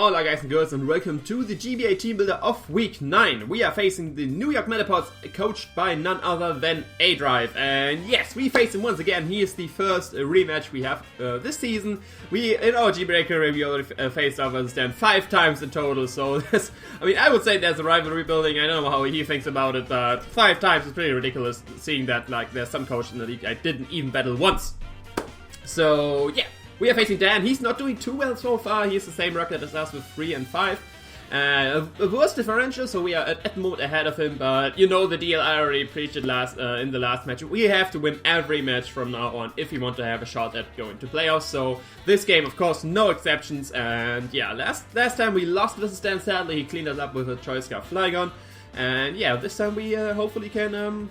Hola guys and girls, and welcome to the GBA Team Builder of Week 9. We are facing the Yor Metapods, coached by none other than aDrive. And yes, we face him once again. He is the first rematch we have this season. We, in our GBA career, we already faced off as Dan 5 times in total. So, I would say there's a rivalry building. I don't know how he thinks about it, but 5 times is pretty ridiculous, seeing that like there's some coach in the league I didn't even battle once. So, yeah. We are facing Dan. He's not doing too well so far. He has the same record as us with 3 and 5. A worse differential, so we are at the moment ahead of him. But you know the deal. I already preached it in the last match. We have to win every match from now on if we want to have a shot at going to playoffs. So this game, of course, no exceptions. And yeah, last time we lost versus Dan. Sadly, he cleaned us up with a Choice Scarf Flygon. And yeah, this time we hopefully can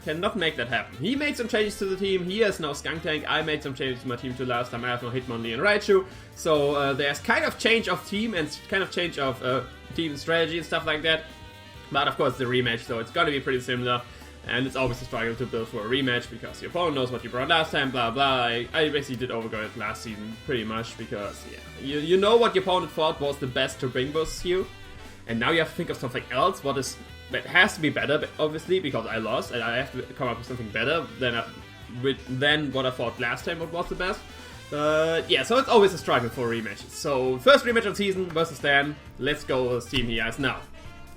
cannot make that happen. He made some changes to the team. He has now Skunk Tank. I made some changes to my team too last time. I have no Hitmonlee and Raichu. So there's kind of change of team and kind of change of team strategy and stuff like that. But of course the rematch, so it's gonna be pretty similar. And it's always a struggle to build for a rematch because your opponent knows what you brought last time, blah blah. I basically did overgo it last season pretty much because yeah, you know what your opponent thought was the best to bring versus you. And now you have to think of something else, that has to be better, obviously, because I lost, and I have to come up with something better than what I thought last time was the best. But yeah, so it's always a struggle for rematches. So, first rematch of the season versus Dan. Let's go with the team he has now.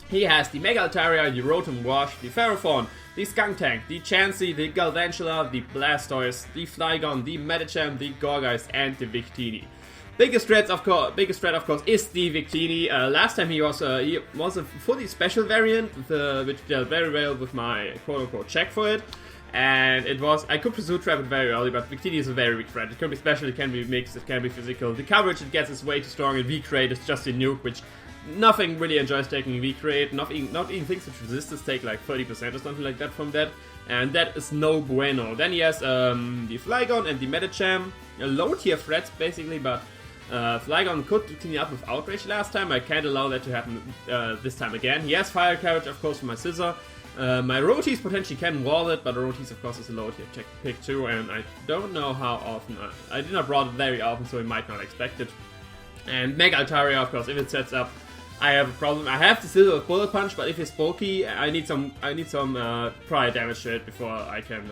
He has the Mega Altaria, the Rotom Wash, the Ferrothorn, the Skunk Tank, the Chansey, the Galvantula, the Blastoise, the Flygon, the Medicham, the Gourgeist, and the Victini. Biggest threat, of course, is the Victini. Last time he was a fully special variant, which dealt very well with my quote-unquote check for it. And I could pursue trap it very early, but Victini is a very weak threat. It can be special, it can be mixed, it can be physical. The coverage it gets is way too strong, and V-Crate is just a nuke, which nothing really enjoys taking V-Crate. Not even things which resistance take like 30% or something like that from that. And that is no bueno. Then he has the Flygon and the Medicham. Low tier threats basically, but Flygon could clean up with Outrage last time. I can't allow that to happen this time again. He has Fire Carriage, of course, for my Scizor. My Rotis potentially can wall it, but Rotis, of course, is a low tier pick too, and I don't know how often. I did not brawl it very often, so he might not expect it. And Mega Altaria, of course, if it sets up, I have a problem. I have the Scizor with Bullet Punch, but if it's bulky, I need some prior damage to it before I can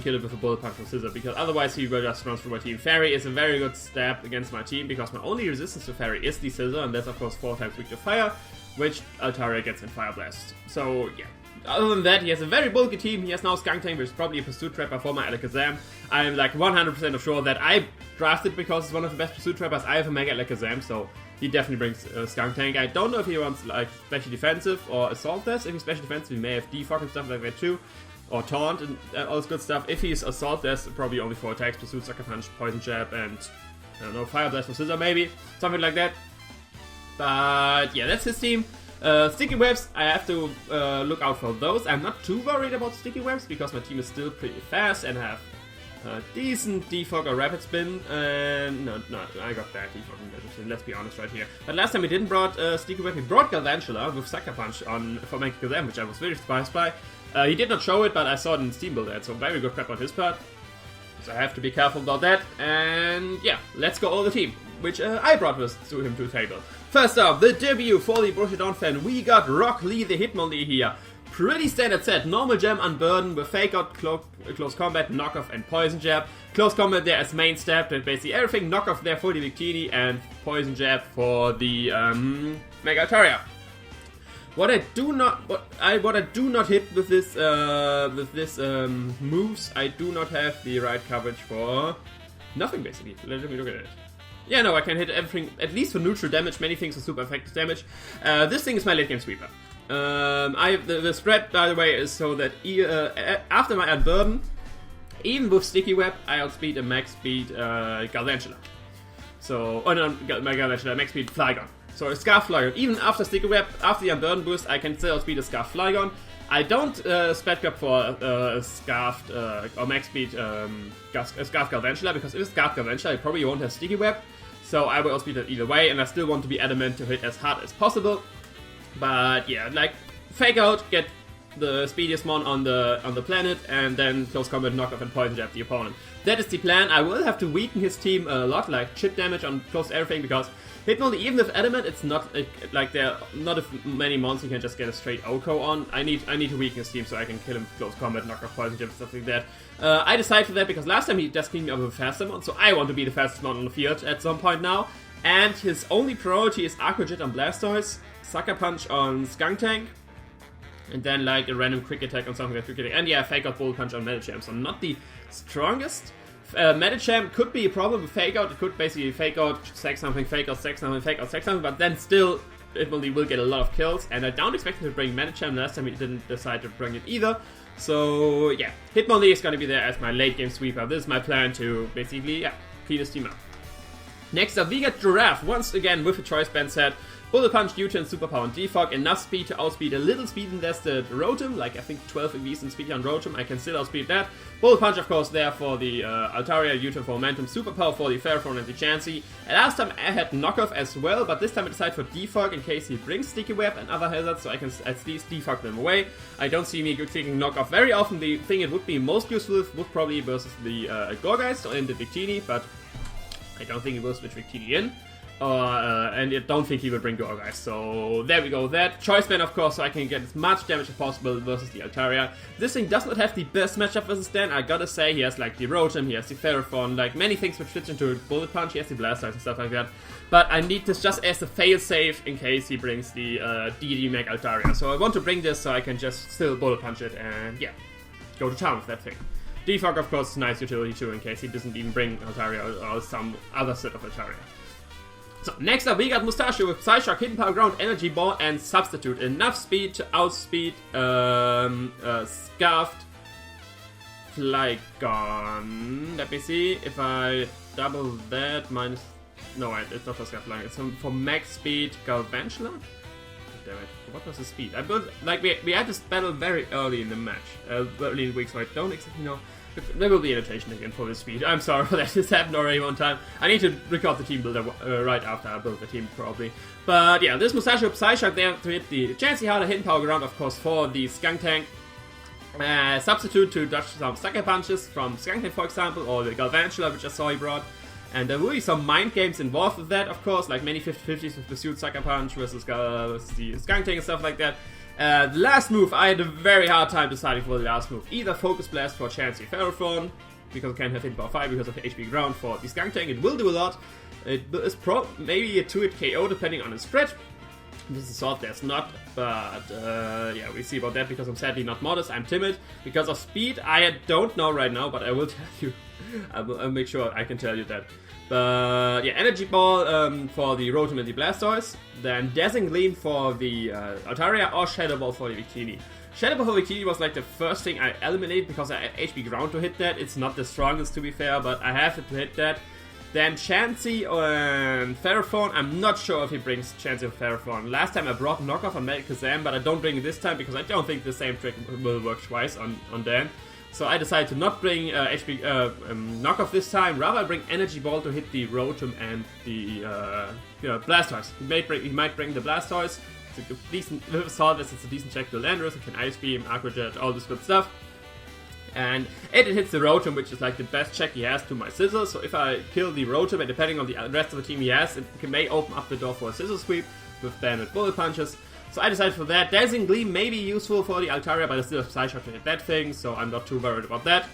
kill it with a Bullet Punch from Scizor, because otherwise he will just run through my team. Fairy is a very good stab against my team, because my only resistance to Fairy is the Scizor, and that's of course 4 times weak to Fire, which Altaria gets in Fire Blast. So yeah, other than that, he has a very bulky team. He has now Skunk Tank, which is probably a Pursuit Trapper for my Alakazam. I'm like 100% sure that I drafted because it's one of the best Pursuit Trappers. I have a Mega Alakazam, so he definitely brings Skunk Tank. I don't know if he wants like special defensive or assault this. If he's special defensive, he may have defog and stuff like that too. Or Taunt and all this good stuff. If he's Assault, there's probably only 4 attacks: Pursuit, Sucker Punch, Poison Jab, and I don't know, Fire Blast for Scizor maybe. Something like that. But yeah, that's his team. Sticky Webs, I have to look out for those. I'm not too worried about Sticky Webs because my team is still pretty fast and have decent defog or Rapid Spin. No, I got bad defog and Rapid Spin, let's be honest right here. But last time we didn't brought Sticky Web, we brought Galvantula with Sucker Punch for Mega Gazam, which I was very surprised by. He did not show it, but I saw it in Teambuilder, so very good prep on his part. So I have to be careful about that. And yeah, let's go all the team, which I brought with to him to the table. First up, the debut for the Borussia Donphan. We got Rock Lee, the Hitmonlee here. Pretty standard set. Normal Gem, Unburden with Fake Out, Close Combat, Knockoff, and Poison Jab. Close Combat there as main stab, and basically everything. Knockoff there for the Victini, and Poison Jab for the Mega Altaria. What I do not hit with this moves, I do not have the right coverage for nothing basically. Let me look at it. Yeah, no, I can hit everything, at least for neutral damage. Many things are super effective damage. This thing is my late game sweeper. The spread, by the way, is so that after my Unburden, even with Sticky Web, I outspeed a max speed Galvantula. So, my Galvantula, max speed Flygon. So a Scarf Flygon, even after Sticky Web, after the Unburden boost, I can still outspeed a Scarf Flygon. I don't spec up for Scarfed or max speed Scarf Galvantula, because if it's Scarf Galvantula, I probably won't have Sticky Web. So I will outspeed it either way, and I still want to be adamant to hit as hard as possible. But yeah, like Fake Out, get the speediest one on the planet, and then close combat, knockoff, and poison jab the opponent. That is the plan. I will have to weaken his team a lot, like chip damage on close everything, because Hitmonlee, even with adamant, it's not like there are not many mons you can just get a straight OHKO on. I need to weaken his team so I can kill him close combat, knockoff, poison jab, stuff like that. I decided for that because last time he just cleaned me up with a faster mon, so I want to be the fastest mon on the field at some point now. And his only priority is Aqua Jet on Blastoise, Sucker Punch on Skuntank, and then like a random quick attack on something like quick attack. And yeah, Fake Out Bullet Punch on Medicham, so not the strongest. Medicham could be a problem with Fake Out. It could basically Fake Out, sack something, Fake Out, sack something, Fake Out, sack something, but then still Hitmonlee will get a lot of kills. And I don't expect him to bring Medicham. Last time he didn't decide to bring it either. So yeah, Hitmonlee is going to be there as my late game sweeper. This is my plan to basically, clean his team up. Next up, we get Giraffe, once again with a choice band set. Bullet Punch, U-Turn, Superpower, and Defog. Enough speed to outspeed a little speed invested Rotom, like I think 12 EVs in speed on Rotom. I can still outspeed that. Bullet Punch, of course, there for the Altaria, U-Turn for Momentum, Superpower for the Ferrothorn and the Chansey. And last time I had Knockoff as well, but this time I decided for Defog in case he brings Sticky Web and other hazards, so I can at least defog them away. I don't see me clicking Knockoff very often. The thing it would be most useful with would probably versus the Gorgeist or in the Victini, but I don't think it will switch Victini in. And I don't think he will bring Gorgeist. So there we go. That choice band, of course, so I can get as much damage as possible versus the Altaria. This thing does not have the best matchup versus Dan. I gotta say, he has like the Rotom, he has the Ferrothorn, like many things which fits into Bullet Punch. He has the Blastoise and stuff like that. But I need this just as a fail-safe in case he brings the DD Mag Altaria. So I want to bring this so I can just still Bullet Punch it and yeah, go to town with that thing. Defog, of course, is a nice utility too in case he doesn't even bring Altaria or some other set of Altaria. So, next up we got Mustachio with Psyshock, Hidden Power Ground, Energy Ball, and Substitute. Enough speed to outspeed Scarfed Flygon. Let me see if I double that minus... No, wait, it's not for Scarfed Flygon. It's for max speed Galvantula? Damn it. What was the speed? I built... Like, we had this battle very early in the match. Early in the week, so I don't exactly know. There will be annotation again for this speed. I'm sorry for that. This happened already one time. I need to record the team builder right after I build the team, probably. But yeah, this Mustachio Psyshock there to hit the Chansey harder, Hidden Power Ground, of course, for the Skuntank. Substitute to dodge some Sucker Punches from Skuntank, for example, or the Galvantula, which I saw he brought. And there will be some mind games involved with that, of course, like many 50-50s with Pursuit Sucker Punch versus the Skuntank and stuff like that. The last move, I had a very hard time deciding for the last move. Either Focus Blast for Chansey Ferrothorn, because I can have Hidden Power 5 because of the HP Ground for the Skuntank. It will do a lot. It is maybe a 2-hit KO depending on its spread. This is thought there's not, but yeah, we see about that because I'm sadly not modest. I'm timid. Because of speed, I don't know right now, but I will tell you. I'll make sure I can tell you that. But yeah, Energy Ball for the Rotom and the Blastoise. Then Dazzling Gleam for the Altaria, or Shadow Ball for the Victini. Shadow Ball for Victini was like the first thing I eliminated because I had HP Ground to hit that. It's not the strongest to be fair, but I have to hit that. Then Chansey and Ferrothorn. I'm not sure if he brings Chansey or Ferrothorn. Last time I brought Knockoff on Medicazam, but I don't bring it this time because I don't think the same trick will work twice on Dan. So I decided to not bring HP Knockoff this time. Rather, bring Energy Ball to hit the Rotom and the Blastoise. He might bring the Blastoise. It's a decent, with Assault Vest, it's a decent check to Landorus. It can Ice Beam, Aqua Jet, all this good stuff. And it hits the Rotom, which is like the best check he has to my Scizor. So if I kill the Rotom, and depending on the rest of the team he has, it may open up the door for a Scizor Sweep with banded Bullet Punches. So I decided for that. Dazzling Gleam may be useful for the Altaria, but I still have Psyshock to hit that thing, so I'm not too worried about that.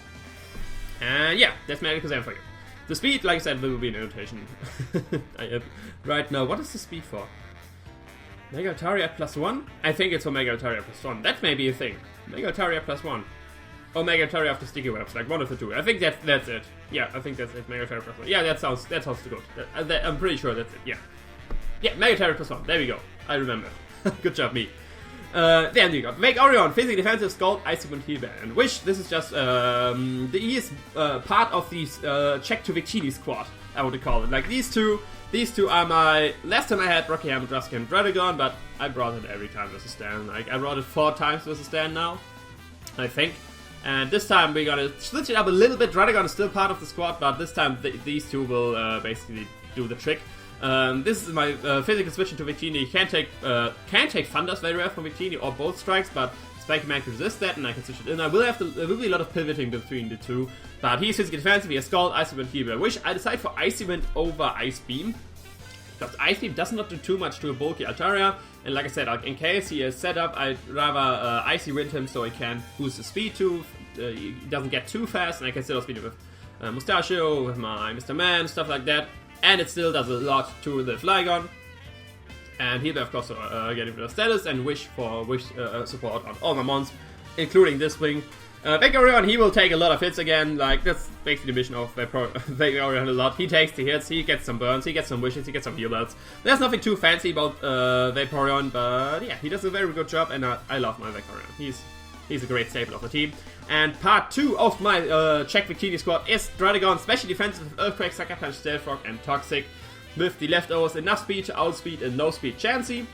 And yeah, that's Medicazam for you. The speed, like I said, will be an annotation. Right now, what is the speed for? Mega Altaria at +1? I think it's for Mega Altaria +1. That may be a thing. Mega Altaria +1. Or Mega Altaria after Sticky Webs, like one of the two. I think that's it. Yeah, I think that's it. Mega Altaria +1. Yeah, that sounds good. I'm pretty sure that's it. Yeah. Yeah, Mega Altaria +1. There we go. I remember. Good job, me. Then you got Make Orion, Physically Defensive, Scald, Icy Wind, Heal Band. Wish, this is just, he is part of these Check to Victini squad, I would call it. Like, these two are my... Last time I had Rocky Hammer, Drusky, and Dragon, but I brought it every time versus Stan. Like, I brought it 4 times versus Stan now, I think. And this time we're gonna switch it up a little bit. Dragon is still part of the squad, but this time these two will basically do the trick. This is my physical switch into Victini. Can't take Thunders very well from Victini, or both strikes, but Spiky Man can resist that, and I can switch it in. There will be a lot of pivoting between the two, but he's physically defensive, he has Scald, Icy Wind, Fever. I wish I decide for Icy Wind over Ice Beam, because Ice Beam does not do too much to a bulky Altaria, and like I said, in case he is set up, I'd rather Icy Wind him so he can boost his speed too, he doesn't get too fast, and I can still speed him with Mustachio, with my Mr. Man, stuff like that, and it still does a lot to the Flygon. And here, of course, get rid of status and wish for support on all my mons, including this wing. Vaporeon, he will take a lot of hits again, like, that's basically the mission of Vaporeon a lot. He takes the hits, he gets some burns, he gets some wishes, he gets some heal belts. There's nothing too fancy about Vaporeon, but yeah, he does a very good job, and I love my Vaporeon. He's a great staple of the team. And part 2 of my Check Victini squad is Druddigon, special defensive with Earthquake, Sucker Punch, Stealth Rock, and Toxic. With the leftovers, enough speed to outspeed and no speed Chansey.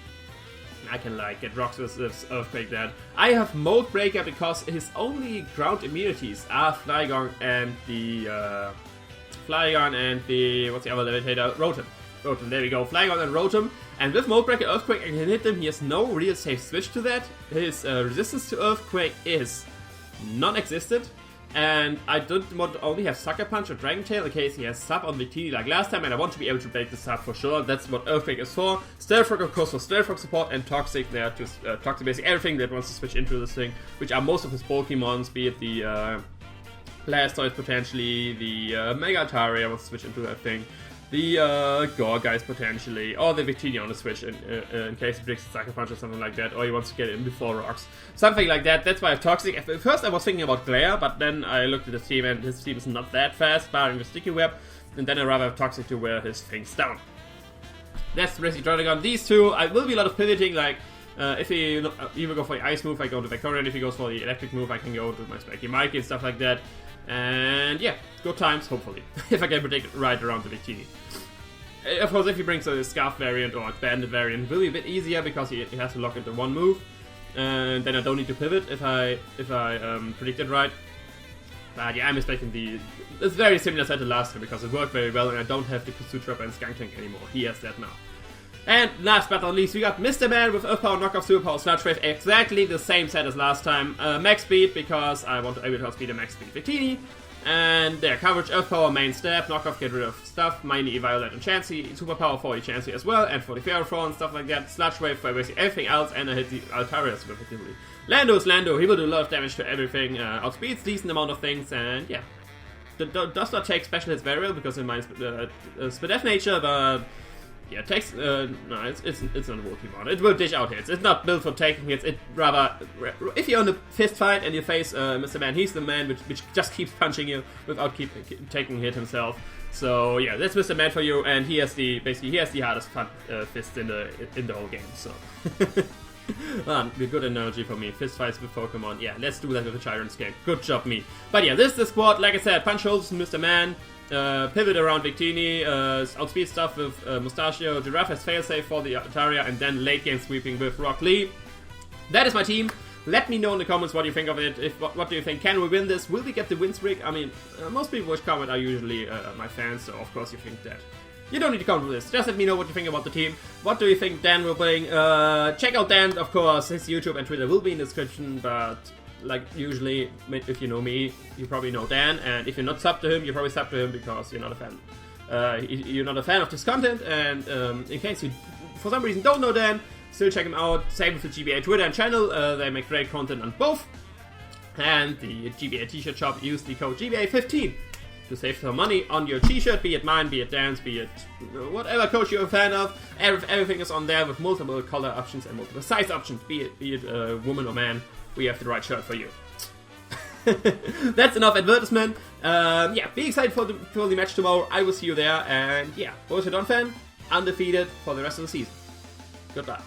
I can like get rocks with this Earthquake that. I have Mold Breaker because his only ground immunities are Flygon and the what's the other levitator? Rotom. There we go, Flygon and Rotom. And with Mold Breaker Earthquake I can hit him. He has no real safe switch to that. His resistance to Earthquake is non-existent. And I don't want to only have Sucker Punch or Dragon Tail in case he has sub on Victini like last time, and I want to be able to break the sub for sure. That's what Earthquake is for. Stealth Rock, of course, for Stealth Rock support, and Toxic there to Toxic basically everything that wants to switch into this thing, which are most of his Pokemons, be it the Blastoise potentially, the Mega Altaria wants to switch into that thing, the Gorgeist potentially, or the Victini on the switch in case he breaks the Sucker Punch or something like that, or he wants to get in before rocks. Something like that. That's why I have Toxic. At first I was thinking about Glare, but then I looked at his team and his team is not that fast, barring the Sticky Web, and then I rather have Toxic to wear his things down. That's basically Druddigon. These two, I will be a lot of pivoting, like if he either go for the Ice move, I go to Vaporeon. If he goes for the Electric move, I can go to my Spiky Mikey and stuff like that. And yeah, good times, hopefully, if I can predict it right around the Victini. Of course, if he brings a Scarf variant or a Bandit variant, it will be a bit easier because he has to lock into one move. And then I don't need to pivot if I predict it right. But yeah, I'm expecting it's very similar set to last time because it worked very well and I don't have the Pursuit Trapper and Skunk Tank anymore. He has that now. And last but not least, we got Mr. Man with Earth Power, Knockoff, Super Power, Sludge Wave. Exactly the same set as last time. Max Speed because I want to able to outspeed a Max Speed Victini. And their coverage, Earth Power, main stab, Knockoff, get rid of stuff, mainly Violet and Chansey, Super Power for the Chansey as well, and for the Ferrothorn and stuff like that, Sludge Wave for basically everything else, and I hit the Altaria super effectively. Lando's Lando, he will do a lot of damage to everything, outspeeds decent amount of things, and yeah. Does not take special hits very well because it minds Spidef nature, but yeah, it takes, no, it's not a bulky mod. It will dish out hits. It's not built for taking hits. It rather, if you're in a fist fight and you face Mr. Man, he's the man which just keeps punching you without taking a hit himself. So yeah, that's Mr. Man for you, and he has the hardest fist in the whole game. So good analogy for me. Fist fights with Pokemon. Yeah, let's do that with a Chiron's game. Good job, me. But yeah, this is the squad. Like I said, punch holes in Mr. Man. Pivot around Victini, outspeed stuff with Mustachio, Giraffe has failsafe for the Altaria, and then late game sweeping with Rock Lee. That is my team. Let me know in the comments what you think of it. What do you think? Can we win this? Will we get the win streak? I mean, most people which comment are usually my fans, so of course you think that. You don't need to comment with this. Just let me know what you think about the team. What do you think Dan will bring? Check out Dan, of course. His YouTube and Twitter will be in the description, but like usually, if you know me, you probably know Dan, and if you're not sub to him, you probably sub to him because you're not a fan. You're not a fan of this content, and in case you, for some reason, don't know Dan, still check him out. Same with the GBA Twitter and channel. They make great content on both. And the GBA t-shirt shop, use the code GBA15 to save some money on your t-shirt, be it mine, be it Dan's, be it whatever coach you're a fan of. Everything is on there with multiple color options and multiple size options, be it woman or man. We have the right shirt for you. That's enough advertisement. Yeah, be excited for the match tomorrow. I will see you there. And yeah, Borussia Donphan, undefeated for the rest of the season. Goodbye.